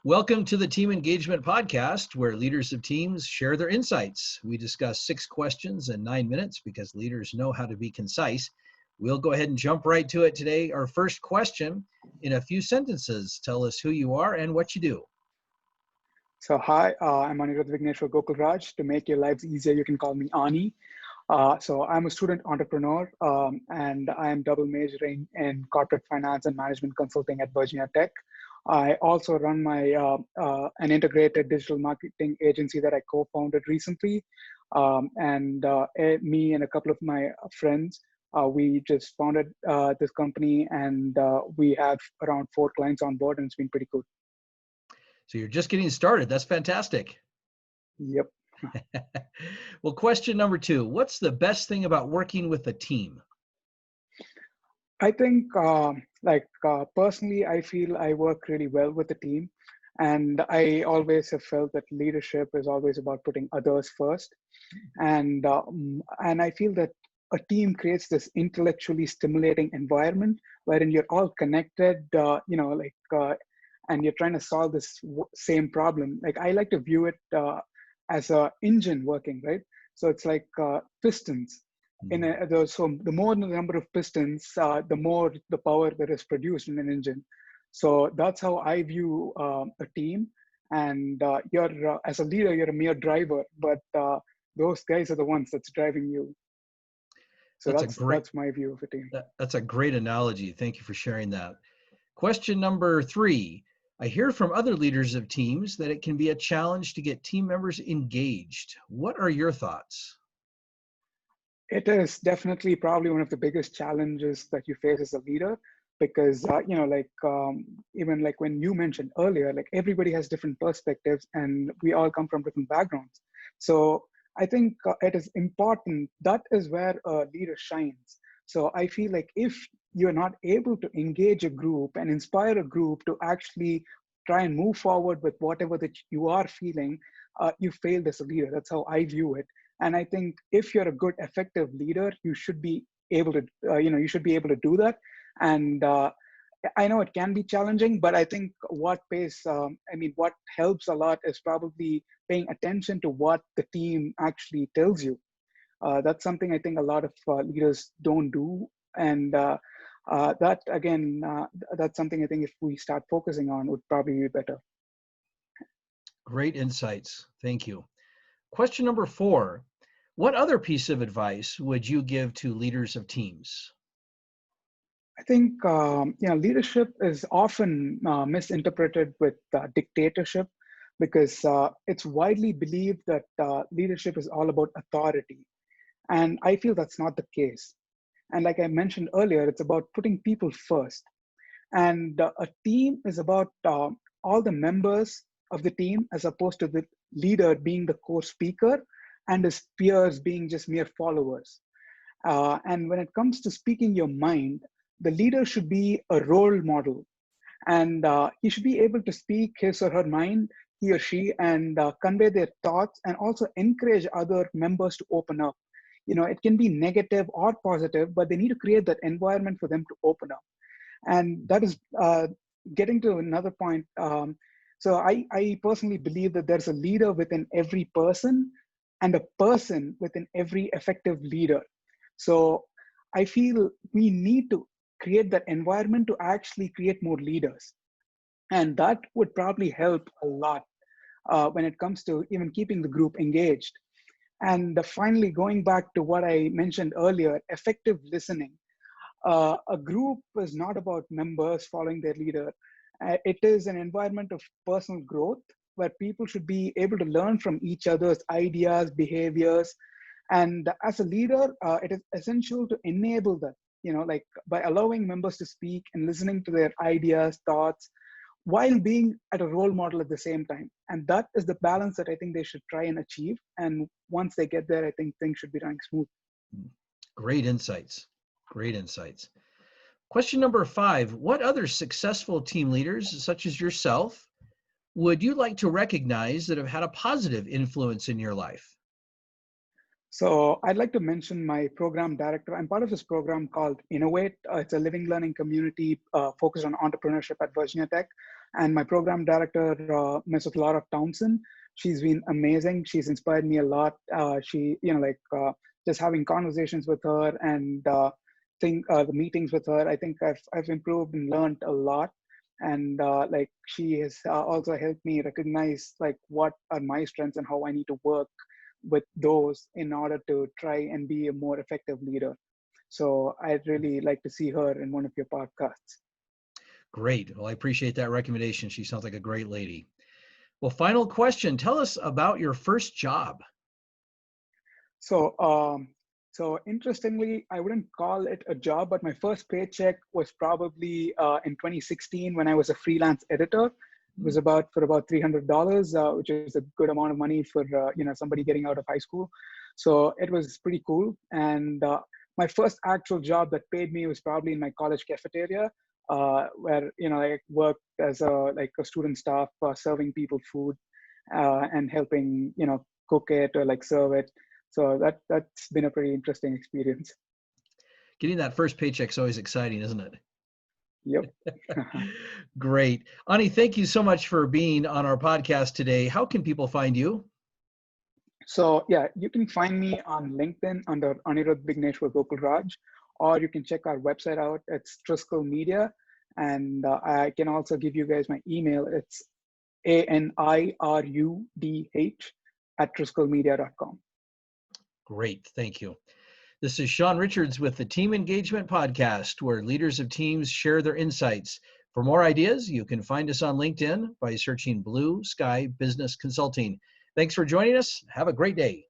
Welcome to the Team Engagement Podcast, where leaders of teams share their insights. We discuss 6 questions in 9 minutes because leaders know how to be concise. We'll go ahead and jump right to it today. Our first question, in a few sentences, tell us who you are and what you do. So hi, I'm Anirudh Vigneshwar Gokul. To make your lives easier, you can call me Ani. So I'm a student entrepreneur, and I'm double majoring in corporate finance and management consulting at Virginia Tech. I also run an integrated digital marketing agency that I co-founded recently. Me and a couple of my friends, we just founded this company, and we have around 4 clients on board, and it's been pretty cool. So you're just getting started. That's fantastic. Yep. Well, question number 2, what's the best thing about working with a team? I think, personally, I feel I work really well with the team. And I always have felt that leadership is always about putting others first. And I feel that a team creates this intellectually stimulating environment wherein you're all connected, and you're trying to solve this same problem. Like, I like to view it as an engine working, right? So it's like pistons. So the more the number of pistons, the more the power that is produced in an engine. So that's how I view a team. And you're as a leader, you're a mere driver, but those guys are the ones that's driving you. So that's my view of a team. That's a great analogy. Thank you for sharing that. Question number 3. I hear from other leaders of teams that it can be a challenge to get team members engaged. What are your thoughts? It is definitely probably one of the biggest challenges that you face as a leader, because even like when you mentioned earlier, like everybody has different perspectives and we all come from different backgrounds. So I think it is important. That is where a leader shines. So I feel like if you're not able to engage a group and inspire a group to actually try and move forward with whatever that you are feeling, you failed as a leader. That's how I view it. And I think if you're a good, effective leader, you should be able to, do that. And I know it can be challenging, but I think what helps a lot is probably paying attention to what the team actually tells you. That's something I think a lot of leaders don't do. And that's something I think if we start focusing on would probably be better. Great insights. Thank you. Question number 4, what other piece of advice would you give to leaders of teams? I think leadership is often misinterpreted with dictatorship, because it's widely believed that leadership is all about authority. And I feel that's not the case. And like I mentioned earlier, it's about putting people first. And a team is about all the members of the team, as opposed to the leader being the core speaker and his peers being just mere followers. And when it comes to speaking your mind, the leader should be a role model, and he should be able to speak his or her mind, he or she, and convey their thoughts, and also encourage other members to open up. It can be negative or positive, but they need to create that environment for them to open up. And that is getting to another point. So I personally believe that there's a leader within every person and a person within every effective leader. So I feel we need to create that environment to actually create more leaders. And that would probably help a lot when it comes to even keeping the group engaged. And finally, going back to what I mentioned earlier, effective listening. A group is not about members following their leader. It is an environment of personal growth where people should be able to learn from each other's ideas, behaviors. And as a leader, it is essential to enable that, by allowing members to speak and listening to their ideas, thoughts, while being at a role model at the same time. And that is the balance that I think they should try and achieve. And once they get there, I think things should be running smooth. Great insights. Great insights. Question number 5, what other successful team leaders, such as yourself, would you like to recognize that have had a positive influence in your life? So I'd like to mention my program director. I'm part of this program called Innovate. It's a living learning community focused on entrepreneurship at Virginia Tech. And my program director, Mrs. Laura Townsend, she's been amazing. She's inspired me a lot. Just having conversations with her and the meetings with her, I think I've improved and learned a lot. And like she has also helped me recognize like what are my strengths and how I need to work with those in order to try and be a more effective leader. So I'd really like to see her in one of your podcasts. Great. Well, I appreciate that recommendation. She sounds like a great lady. Well, final question. Tell us about your first job. So, so interestingly, I wouldn't call it a job, but my first paycheck was probably in 2016 when I was a freelance editor. It was about for about $300, which is a good amount of money for somebody getting out of high school. So it was pretty cool. And my first actual job that paid me was probably in my college cafeteria, where I worked as a student staff, serving people food and helping cook it or like serve it. So that's been a pretty interesting experience. Getting that first paycheck's always exciting, isn't it? Yep. Great. Ani, thank you so much for being on our podcast today. How can people find you? So yeah, you can find me on LinkedIn under Anirudh Vigneshwar Gokul Raj, or you can check our website out. It's Triskel Media. And I can also give you guys my email. It's anirudh@triskelmedia.com. Great. Thank you. This is Sean Richards with the Team Engagement Podcast, where leaders of teams share their insights. For more ideas, you can find us on LinkedIn by searching Blue Sky Business Consulting. Thanks for joining us. Have a great day.